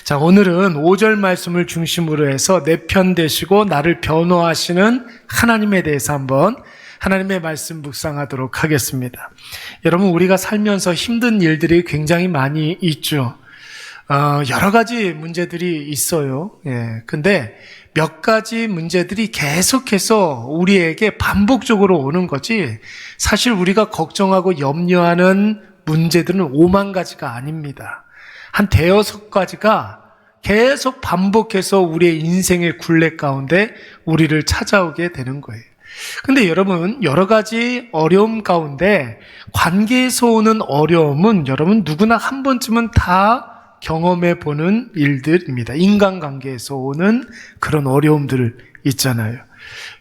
자, 오늘은 5절 말씀을 중심으로 해서 내 편 되시고 나를 변호하시는 하나님에 대해서 한번 하나님의 말씀 묵상하도록 하겠습니다. 여러분, 우리가 살면서 힘든 일들이 굉장히 많이 있죠. 여러 가지 문제들이 있어요. 근데 몇 가지 문제들이 계속해서 우리에게 반복적으로 오는 거지, 사실 우리가 걱정하고 염려하는 문제들은 5만 가지가 아닙니다. 한 대여섯 가지가 계속 반복해서 우리의 인생의 굴레 가운데 우리를 찾아오게 되는 거예요. 근데 여러분, 여러 가지 어려움 가운데 관계에서 오는 어려움은 여러분 누구나 한 번쯤은 다 경험해 보는 일들입니다. 인간관계에서 오는 그런 어려움들 있잖아요.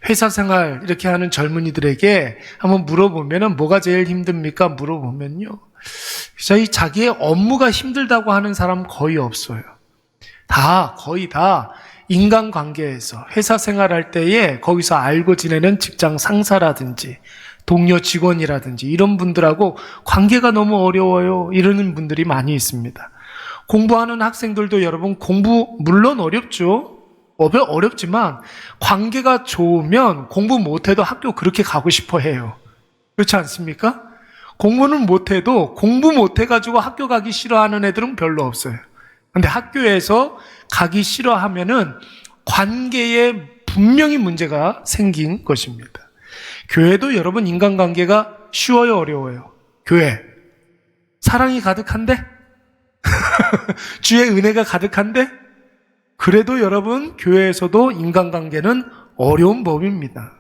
회사 생활 이렇게 하는 젊은이들에게 한번 물어보면은 뭐가 제일 힘듭니까? 물어보면요, 자기의 업무가 힘들다고 하는 사람 거의 없어요. 거의 다 인간관계에서 회사 생활할 때에 거기서 알고 지내는 직장 상사라든지 동료 직원이라든지 이런 분들하고 관계가 너무 어려워요, 이러는 분들이 많이 있습니다. 공부하는 학생들도 여러분, 공부 물론 어렵죠. 어렵지만 관계가 좋으면 공부 못해도 학교 그렇게 가고 싶어 해요. 그렇지 않습니까? 공부는 못해도 공부 못해가지고 학교 가기 싫어하는 애들은 별로 없어요. 근데 학교에서 가기 싫어하면은 관계에 분명히 문제가 생긴 것입니다. 교회도 여러분, 인간관계가 쉬워요, 어려워요? 교회 사랑이 가득한데? 주의 은혜가 가득한데? 그래도 여러분, 교회에서도 인간관계는 어려운 법입니다.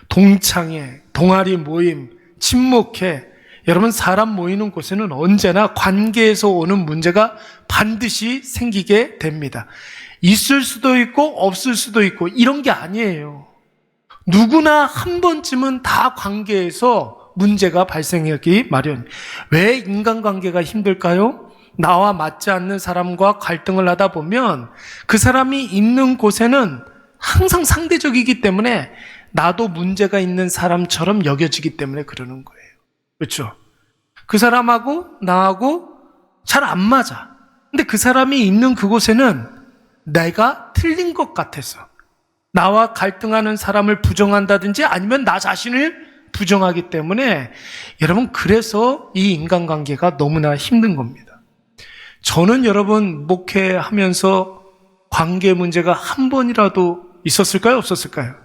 동창회, 동아리 모임, 친목회, 여러분 사람 모이는 곳에는 언제나 관계에서 오는 문제가 반드시 생기게 됩니다. 있을 수도 있고 없을 수도 있고 이런 게 아니에요. 누구나 한 번쯤은 다 관계에서 문제가 발생하기 마련. 왜 인간관계가 힘들까요? 나와 맞지 않는 사람과 갈등을 하다 보면 그 사람이 있는 곳에는 항상 상대적이기 때문에 나도 문제가 있는 사람처럼 여겨지기 때문에 그러는 거예요. 그렇죠? 그 사람하고 나하고 잘 안 맞아. 근데 그 사람이 있는 그곳에는 내가 틀린 것 같아서 나와 갈등하는 사람을 부정한다든지 아니면 나 자신을 부정하기 때문에 여러분, 그래서 이 인간관계가 너무나 힘든 겁니다. 저는 여러분, 목회하면서 관계 문제가 한 번이라도 있었을까요? 없었을까요?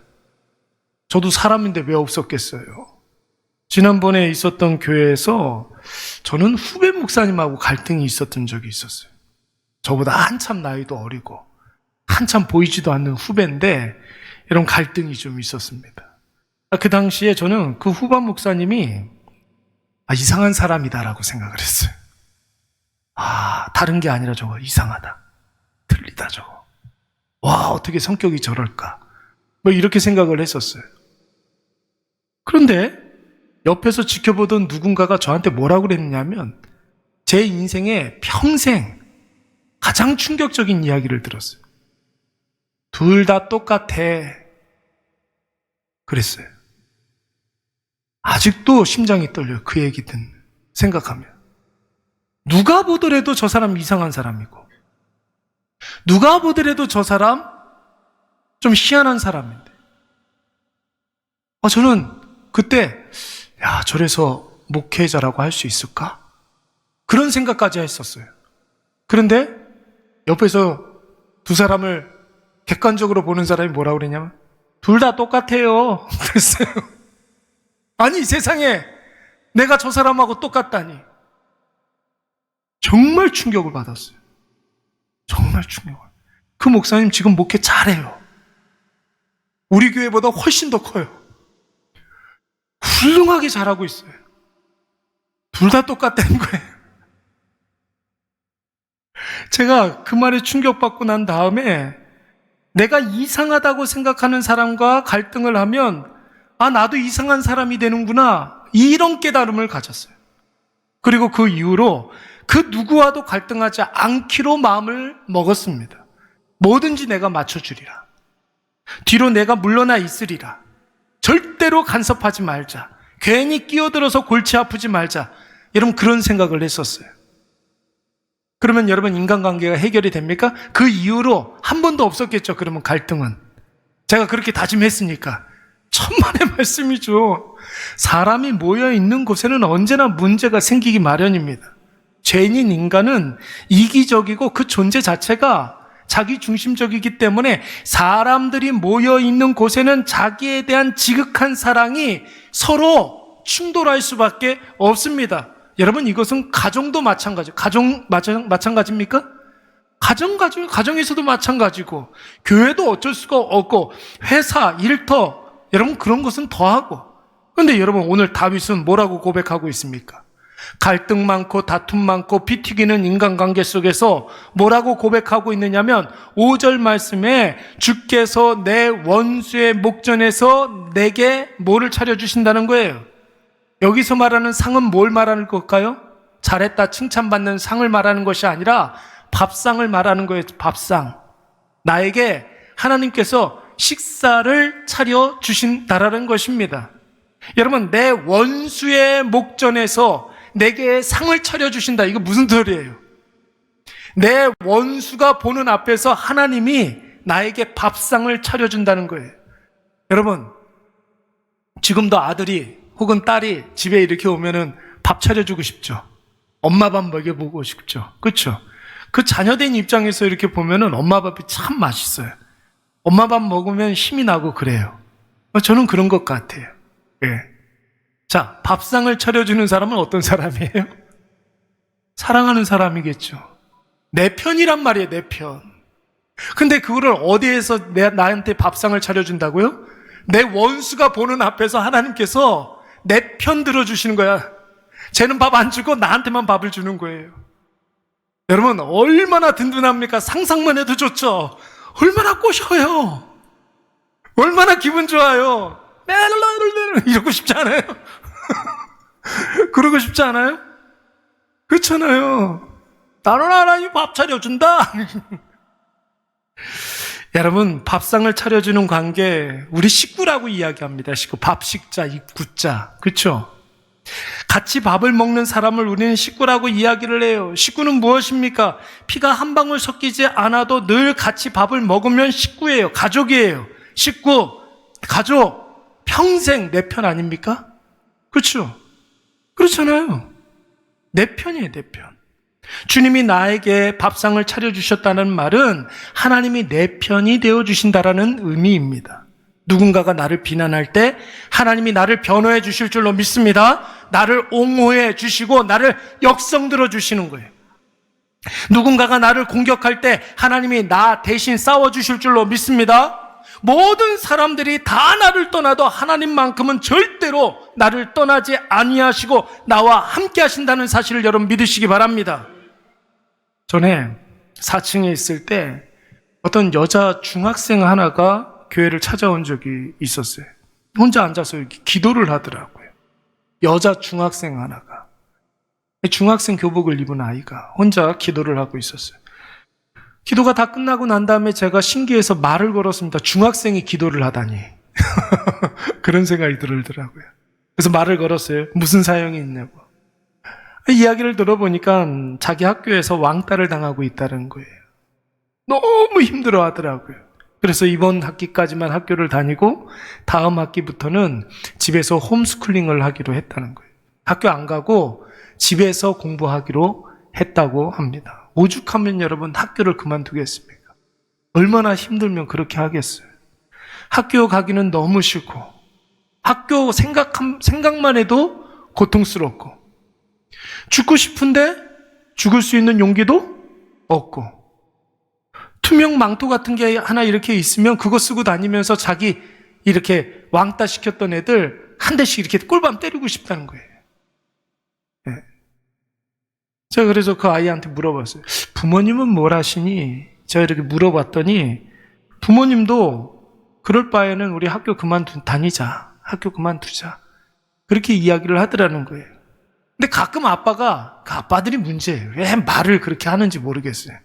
저도 사람인데 왜 없었겠어요? 지난번에 있었던 교회에서 저는 후배 목사님하고 갈등이 있었던 적이 있었어요. 저보다 한참 나이도 어리고 한참 보이지도 않는 후배인데 이런 갈등이 좀 있었습니다. 그 당시에 저는 그 후반 목사님이 이상한 사람이다라고 생각을 했어요. 다른 게 아니라 저거 이상하다, 틀리다 저거. 와, 어떻게 성격이 저럴까, 이렇게 생각을 했었어요. 그런데 옆에서 지켜보던 누군가가 저한테 뭐라고 그랬냐면, 제 인생에 평생 가장 충격적인 이야기를 들었어요. 둘 다 똑같아 그랬어요. 아직도 심장이 떨려요, 그 얘기 생각하면. 누가 보더라도 저 사람 이상한 사람이고, 누가 보더라도 저 사람 좀 희한한 사람인데, 저는 그때 저래서 목회자라고 할 수 있을까? 그런 생각까지 했었어요. 그런데 옆에서 두 사람을 객관적으로 보는 사람이 뭐라고 그랬냐면, 둘 다 똑같아요 그랬어요. 아니, 세상에 내가 저 사람하고 똑같다니. 정말 충격을 받았어요. 정말 충격을. 그 목사님 지금 목회 잘해요. 우리 교회보다 훨씬 더 커요. 훌륭하게 잘하고 있어요. 둘 다 똑같다는 거예요. 제가 그 말에 충격받고 난 다음에 내가 이상하다고 생각하는 사람과 갈등을 하면 나도 이상한 사람이 되는구나, 이런 깨달음을 가졌어요. 그리고 그 이후로 그 누구와도 갈등하지 않기로 마음을 먹었습니다. 뭐든지 내가 맞춰주리라. 뒤로 내가 물러나 있으리라. 절대로 간섭하지 말자. 괜히 끼어들어서 골치 아프지 말자. 여러분, 그런 생각을 했었어요. 그러면 여러분 인간관계가 해결이 됩니까? 그 이후로 한 번도 없었겠죠. 그러면 갈등은. 제가 그렇게 다짐했으니까. 천만의 말씀이죠. 사람이 모여 있는 곳에는 언제나 문제가 생기기 마련입니다. 죄인인 인간은 이기적이고 그 존재 자체가 자기 중심적이기 때문에 사람들이 모여 있는 곳에는 자기에 대한 지극한 사랑이 서로 충돌할 수밖에 없습니다. 여러분 이것은 가정도 마찬가지. 마찬가지입니까? 가정에서도 마찬가지고 교회도 어쩔 수가 없고 회사, 일터 여러분 그런 것은 더하고. 그런데 여러분 오늘 다윗은 뭐라고 고백하고 있습니까? 갈등 많고 다툼 많고 피 튀기는 인간관계 속에서 뭐라고 고백하고 있느냐면 5절 말씀에 주께서 내 원수의 목전에서 내게 뭐를 차려주신다는 거예요. 여기서 말하는 상은 뭘 말하는 걸까요? 잘했다 칭찬받는 상을 말하는 것이 아니라 밥상을 말하는 거예요. 밥상. 나에게 하나님께서 식사를 차려주신다라는 것입니다. 여러분 내 원수의 목전에서 내게 상을 차려주신다. 이거 무슨 소리예요? 내 원수가 보는 앞에서 하나님이 나에게 밥상을 차려준다는 거예요. 여러분 지금도 아들이 혹은 딸이 집에 이렇게 오면은 밥 차려주고 싶죠. 엄마 밥 먹여보고 싶죠. 그렇죠? 그 자녀된 입장에서 이렇게 보면은 엄마 밥이 참 맛있어요. 엄마 밥 먹으면 힘이 나고 그래요. 저는 그런 것 같아요. 예. 자, 밥상을 차려주는 사람은 어떤 사람이에요? 사랑하는 사람이겠죠. 내 편이란 말이에요, 내 편. 근데 그거를 어디에서 나한테 밥상을 차려준다고요? 내 원수가 보는 앞에서 하나님께서 내 편 들어주시는 거야. 쟤는 밥 안 주고 나한테만 밥을 주는 거예요. 여러분 얼마나 든든합니까? 상상만 해도 좋죠. 얼마나 꼬셔요. 얼마나 기분 좋아요. 이러고 싶지 않아요? 그러고 싶지 않아요? 그렇잖아요. 나는 하나님 밥 차려준다. 여러분 밥상을 차려주는 관계 우리 식구라고 이야기합니다. 식구, 밥식자, 입구자. 그렇죠? 같이 밥을 먹는 사람을 우리는 식구라고 이야기를 해요. 식구는 무엇입니까? 피가 한 방울 섞이지 않아도 늘 같이 밥을 먹으면 식구예요. 가족이에요. 식구, 가족, 평생 내 편 아닙니까? 그렇죠? 그렇잖아요. 내 편이에요, 내 편. 주님이 나에게 밥상을 차려주셨다는 말은 하나님이 내 편이 되어주신다라는 의미입니다. 누군가가 나를 비난할 때 하나님이 나를 변호해 주실 줄로 믿습니다. 나를 옹호해 주시고 나를 역성들어 주시는 거예요. 누군가가 나를 공격할 때 하나님이 나 대신 싸워 주실 줄로 믿습니다. 모든 사람들이 다 나를 떠나도 하나님만큼은 절대로 나를 떠나지 아니하시고 나와 함께 하신다는 사실을 여러분 믿으시기 바랍니다. 전에 4층에 있을 때 어떤 여자 중학생 하나가 교회를 찾아온 적이 있었어요. 혼자 앉아서 이렇게 기도를 하더라고요. 여자 중학생 하나가. 중학생 교복을 입은 아이가 혼자 기도를 하고 있었어요. 기도가 다 끝나고 난 다음에 제가 신기해서 말을 걸었습니다. 중학생이 기도를 하다니. 그런 생각이 들더라고요. 그래서 말을 걸었어요. 무슨 사연이 있냐고. 이야기를 들어보니까 자기 학교에서 왕따를 당하고 있다는 거예요. 너무 힘들어 하더라고요. 그래서 이번 학기까지만 학교를 다니고 다음 학기부터는 집에서 홈스쿨링을 하기로 했다는 거예요. 학교 안 가고 집에서 공부하기로 했다고 합니다. 오죽하면 여러분 학교를 그만두겠습니까? 얼마나 힘들면 그렇게 하겠어요. 학교 가기는 너무 싫고 학교 생각만 해도 고통스럽고 죽고 싶은데 죽을 수 있는 용기도 없고 투명 망토 같은 게 하나 이렇게 있으면 그거 쓰고 다니면서 자기 이렇게 왕따 시켰던 애들 한 대씩 이렇게 꿀밤 때리고 싶다는 거예요. 네. 제가 그래서 그 아이한테 물어봤어요. 부모님은 뭘 하시니? 제가 이렇게 물어봤더니 부모님도 그럴 바에는 우리 학교 다니자. 학교 그만두자. 그렇게 이야기를 하더라는 거예요. 근데 가끔 아빠들이 문제예요. 왜 말을 그렇게 하는지 모르겠어요.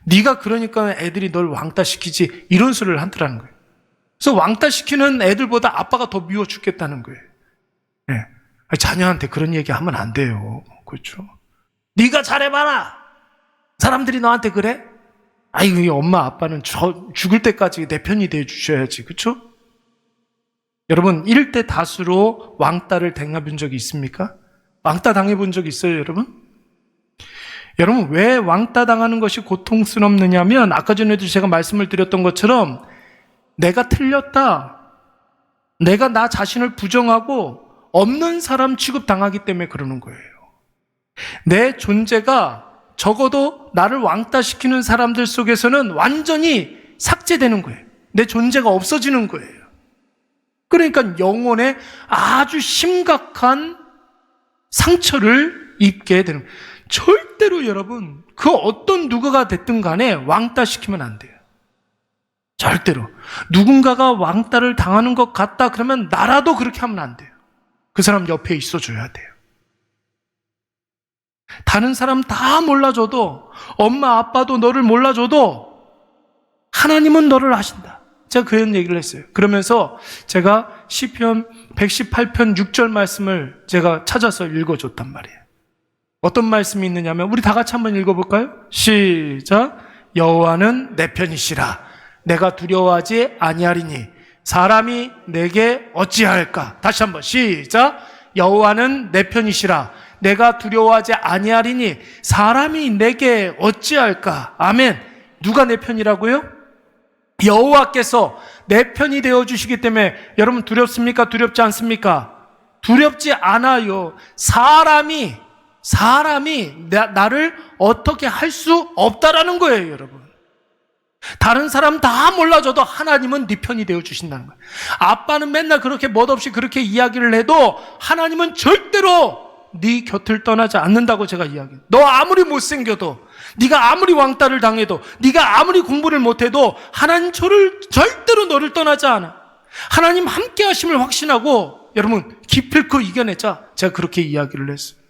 네가 그러니까 애들이 널 왕따시키지 이런 소리를 하더라는 거예요. 그래서 왕따시키는 애들보다 아빠가 더 미워 죽겠다는 거예요. 네. 자녀한테 그런 얘기 하면 안 돼요. 그렇죠? 네가 잘해봐라. 사람들이 너한테 그래? 아이고, 이 엄마 아빠는 죽을 때까지 내 편이 돼 주셔야지. 그렇죠? 여러분, 이럴 때 다수로 왕따를 당해본 적이 있습니까? 왕따 당해본 적 있어요, 여러분? 여러분, 왜 왕따 당하는 것이 고통스럽느냐면 아까 전에도 제가 말씀을 드렸던 것처럼 내가 틀렸다, 내가 나 자신을 부정하고 없는 사람 취급당하기 때문에 그러는 거예요. 내 존재가 적어도 나를 왕따시키는 사람들 속에서는 완전히 삭제되는 거예요. 내 존재가 없어지는 거예요. 그러니까 영혼에 아주 심각한 상처를 입게 되는 거예요. 절대로 여러분, 그 어떤 누구가 됐든 간에 왕따시키면 안 돼요. 절대로. 누군가가 왕따를 당하는 것 같다 그러면 나라도 그렇게 하면 안 돼요. 그 사람 옆에 있어줘야 돼요. 다른 사람 다 몰라줘도, 엄마 아빠도 너를 몰라줘도 하나님은 너를 아신다. 제가 그런 얘기를 했어요. 그러면서 제가 시편 118편 6절 말씀을 제가 찾아서 읽어줬단 말이에요. 어떤 말씀이 있느냐면 우리 다 같이 한번 읽어볼까요? 시작. 여호와는 내 편이시라. 내가 두려워하지 아니하리니 사람이 내게 어찌할까. 다시 한번 시작. 여호와는 내 편이시라. 내가 두려워하지 아니하리니 사람이 내게 어찌할까. 아멘. 누가 내 편이라고요? 여호와께서 내 편이 되어주시기 때문에 여러분 두렵습니까? 두렵지 않습니까? 두렵지 않아요. 사람이 나를 어떻게 할 수 없다라는 거예요, 여러분. 다른 사람 다 몰라줘도 하나님은 네 편이 되어주신다는 거예요. 아빠는 맨날 그렇게 멋없이 그렇게 이야기를 해도 하나님은 절대로 네 곁을 떠나지 않는다고 제가 이야기해요. 너 아무리 못생겨도, 네가 아무리 왕따를 당해도, 네가 아무리 공부를 못해도 하나님 절대로 너를 떠나지 않아. 하나님 함께 하심을 확신하고 여러분 기필코 이겨내자. 제가 그렇게 이야기를 했어요.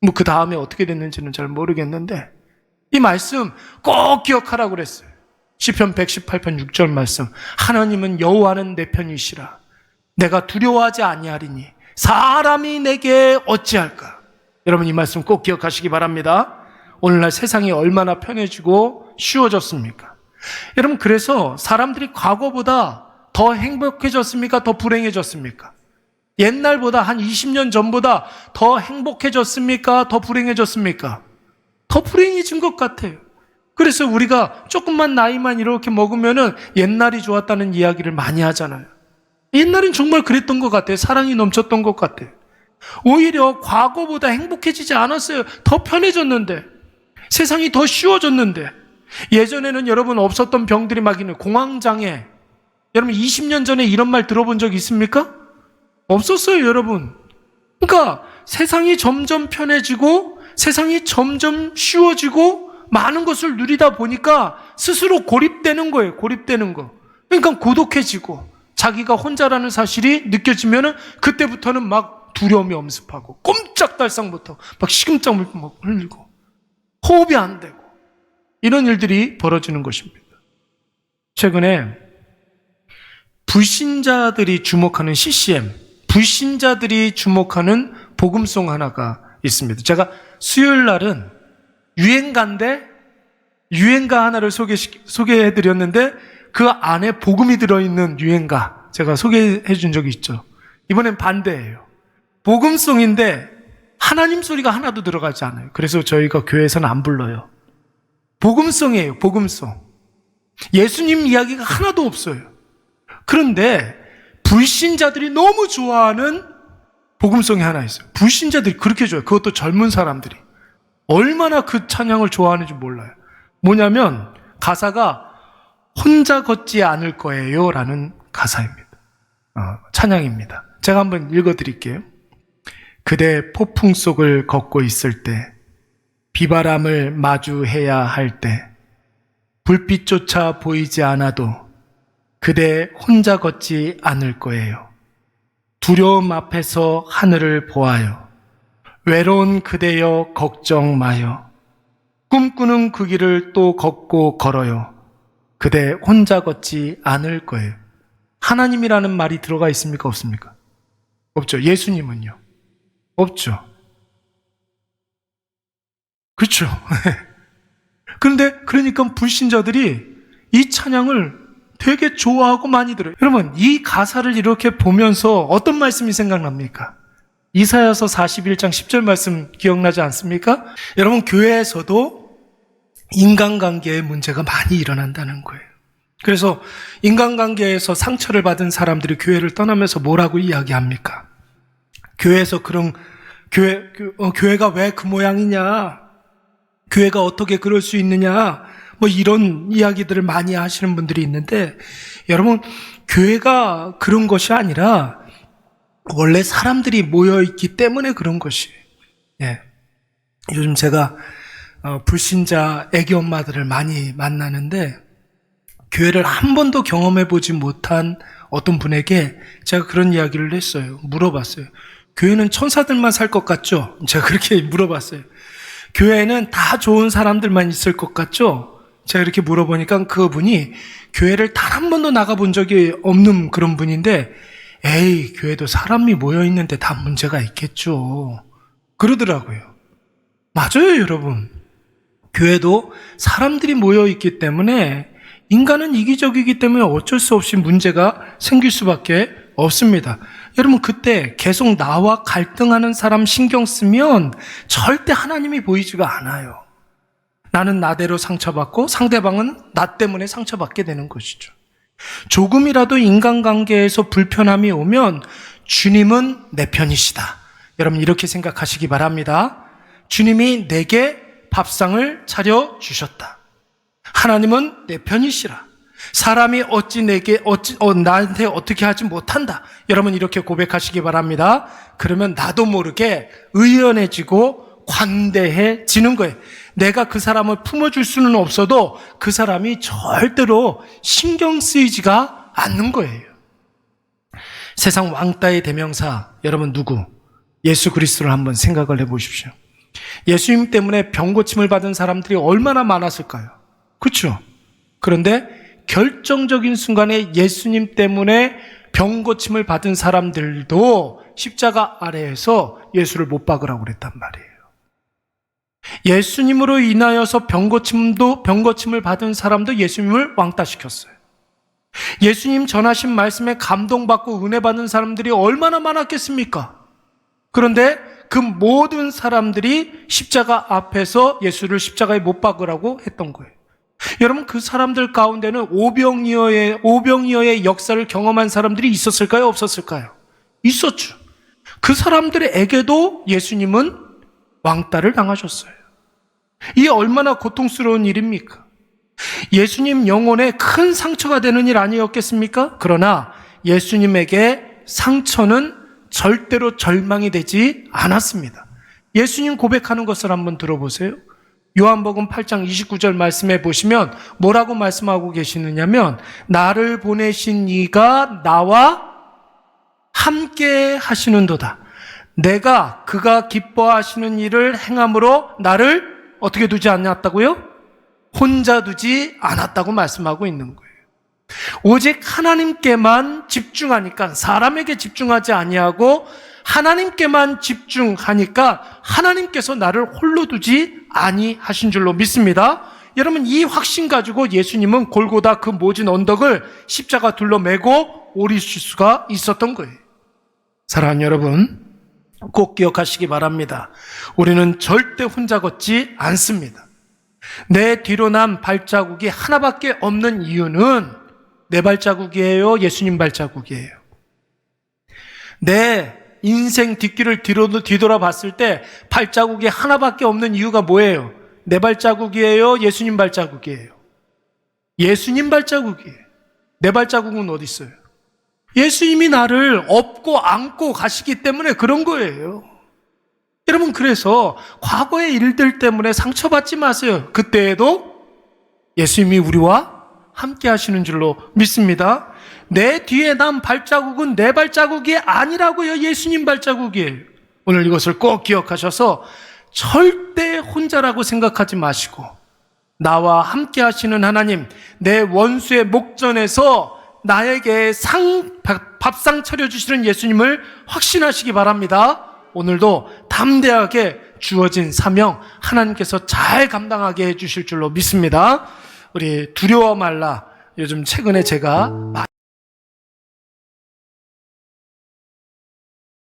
뭐 그 다음에 어떻게 됐는지는 잘 모르겠는데 이 말씀 꼭 기억하라고 그랬어요. 시편 118편 6절 말씀. 하나님은 여호와는 내 편이시라. 내가 두려워하지 아니하리니 사람이 내게 어찌할까. 여러분 이 말씀 꼭 기억하시기 바랍니다. 오늘날 세상이 얼마나 편해지고 쉬워졌습니까? 여러분 그래서 사람들이 과거보다 더 행복해졌습니까? 더 불행해졌습니까? 옛날보다 한 20년 전보다 더 행복해졌습니까? 더 불행해졌습니까? 더 불행해진 것 같아요. 그래서 우리가 조금만 나이만 이렇게 먹으면은 옛날이 좋았다는 이야기를 많이 하잖아요. 옛날엔 정말 그랬던 것 같아요. 사랑이 넘쳤던 것 같아요. 오히려 과거보다 행복해지지 않았어요. 더 편해졌는데, 세상이 더 쉬워졌는데, 예전에는 여러분 없었던 병들이 막 있는 공황장애. 여러분 20년 전에 이런 말 들어본 적 있습니까? 없었어요, 여러분. 그러니까 세상이 점점 편해지고 세상이 점점 쉬워지고 많은 것을 누리다 보니까 스스로 고립되는 거예요. 고립되는 거. 그러니까 고독해지고 자기가 혼자라는 사실이 느껴지면은 그때부터는 막 두려움이 엄습하고 꼼짝달싹부터 막 식은땀을 막 흘리고 호흡이 안 되고 이런 일들이 벌어지는 것입니다. 최근에 불신자들이 주목하는 CCM, 불신자들이 주목하는 복음송 하나가 있습니다. 제가 수요일 날은 유행가 하나를 소개해드렸는데 그 안에 복음이 들어있는 유행가 제가 소개해준 적이 있죠. 이번엔 반대예요. 복음송인데 하나님 소리가 하나도 들어가지 않아요. 그래서 저희가 교회에서는 안 불러요. 복음송이에요. 복음송. 예수님 이야기가 하나도 없어요. 그런데 불신자들이 너무 좋아하는 복음송이 하나 있어요. 불신자들이 그렇게 좋아해요. 그것도 젊은 사람들이. 얼마나 그 찬양을 좋아하는지 몰라요. 뭐냐면 가사가 혼자 걷지 않을 거예요 라는 가사입니다. 찬양입니다. 제가 한번 읽어드릴게요. 그대 폭풍 속을 걷고 있을 때, 비바람을 마주해야 할 때, 불빛조차 보이지 않아도 그대 혼자 걷지 않을 거예요. 두려움 앞에서 하늘을 보아요. 외로운 그대여 걱정 마요. 꿈꾸는 그 길을 또 걷고 걸어요. 그대 혼자 걷지 않을 거예요. 하나님이라는 말이 들어가 있습니까? 없습니까? 없죠. 예수님은요? 없죠. 그렇죠. 그런데 그러니까 불신자들이 이 찬양을 되게 좋아하고 많이 들어요. 여러분, 이 가사를 이렇게 보면서 어떤 말씀이 생각납니까? 이사야서 41장 10절 말씀 기억나지 않습니까? 여러분, 교회에서도 인간관계에 문제가 많이 일어난다는 거예요. 그래서 인간관계에서 상처를 받은 사람들이 교회를 떠나면서 뭐라고 이야기합니까? 교회에서 그런 교회가 왜 그 모양이냐? 교회가 어떻게 그럴 수 있느냐? 뭐 이런 이야기들을 많이 하시는 분들이 있는데, 여러분, 교회가 그런 것이 아니라 원래 사람들이 모여있기 때문에 그런 것이. 예. 요즘 제가 불신자 애기 엄마들을 많이 만나는데, 교회를 한 번도 경험해보지 못한 어떤 분에게 제가 그런 이야기를 했어요. 물어봤어요. 교회는 천사들만 살 것 같죠? 제가 그렇게 물어봤어요. 교회는 다 좋은 사람들만 있을 것 같죠? 제가 이렇게 물어보니까 그분이 교회를 단 한 번도 나가본 적이 없는 그런 분인데, 에이, 교회도 사람이 모여있는데 다 문제가 있겠죠. 그러더라고요. 맞아요, 여러분. 교회도 사람들이 모여있기 때문에, 인간은 이기적이기 때문에 어쩔 수 없이 문제가 생길 수밖에 없습니다. 여러분, 그때 계속 나와 갈등하는 사람 신경 쓰면 절대 하나님이 보이지가 않아요. 나는 나대로 상처받고 상대방은 나 때문에 상처받게 되는 것이죠. 조금이라도 인간관계에서 불편함이 오면 주님은 내 편이시다. 여러분, 이렇게 생각하시기 바랍니다. 주님이 내게 밥상을 차려주셨다. 하나님은 내 편이시라. 사람이 나한테 어떻게 하지 못한다. 여러분, 이렇게 고백하시기 바랍니다. 그러면 나도 모르게 의연해지고 관대해지는 거예요. 내가 그 사람을 품어줄 수는 없어도 그 사람이 절대로 신경 쓰이지가 않는 거예요. 세상 왕따의 대명사, 여러분 누구? 예수 그리스도를 한번 생각을 해보십시오. 예수님 때문에 병 고침을 받은 사람들이 얼마나 많았을까요? 그렇죠? 그런데 결정적인 순간에 예수님 때문에 병 고침을 받은 사람들도 십자가 아래에서 예수를 못 박으라고 그랬단 말이에요. 예수님으로 인하여서 병고침을 받은 사람도 예수님을 왕따시켰어요. 예수님 전하신 말씀에 감동받고 은혜 받는 사람들이 얼마나 많았겠습니까? 그런데 그 모든 사람들이 십자가 앞에서 예수를 십자가에 못 박으라고 했던 거예요. 여러분, 그 사람들 가운데는 오병이어의 역사를 경험한 사람들이 있었을까요? 없었을까요? 있었죠. 그 사람들에게도 예수님은 왕따를 당하셨어요. 이게 얼마나 고통스러운 일입니까? 예수님 영혼에 큰 상처가 되는 일 아니었겠습니까? 그러나 예수님에게 상처는 절대로 절망이 되지 않았습니다. 예수님 고백하는 것을 한번 들어보세요. 요한복음 8장 29절 말씀해 보시면 뭐라고 말씀하고 계시느냐면, 나를 보내신 이가 나와 함께 하시는도다. 내가 그가 기뻐하시는 일을 행함으로 나를 어떻게 두지 않았다고요? 혼자 두지 않았다고 말씀하고 있는 거예요. 오직 하나님께만 집중하니까, 사람에게 집중하지 아니하고 하나님께만 집중하니까 하나님께서 나를 홀로 두지 아니하신 줄로 믿습니다. 여러분, 이 확신 가지고 예수님은 골고다 그 모진 언덕을 십자가 둘러매고 오르실 수가 있었던 거예요. 사랑하는 여러분, 꼭 기억하시기 바랍니다. 우리는 절대 혼자 걷지 않습니다. 내 뒤로 남 발자국이 하나밖에 없는 이유는 내 발자국이에요? 예수님 발자국이에요? 내 인생 뒷길을 뒤돌아봤을 때 발자국이 하나밖에 없는 이유가 뭐예요? 내 발자국이에요? 예수님 발자국이에요? 예수님 발자국이에요. 내 발자국은 어디 있어요? 예수님이 나를 업고 안고 가시기 때문에 그런 거예요. 여러분, 그래서 과거의 일들 때문에 상처받지 마세요. 그때에도 예수님이 우리와 함께 하시는 줄로 믿습니다. 내 뒤에 남 발자국은 내 발자국이 아니라고요. 예수님 발자국이에요. 오늘 이것을 꼭 기억하셔서 절대 혼자라고 생각하지 마시고, 나와 함께 하시는 하나님, 내 원수의 목전에서 나에게 밥상 차려주시는 예수님을 확신하시기 바랍니다. 오늘도 담대하게 주어진 사명 하나님께서 잘 감당하게 해주실 줄로 믿습니다. 우리 두려워 말라. 요즘 최근에 제가 많이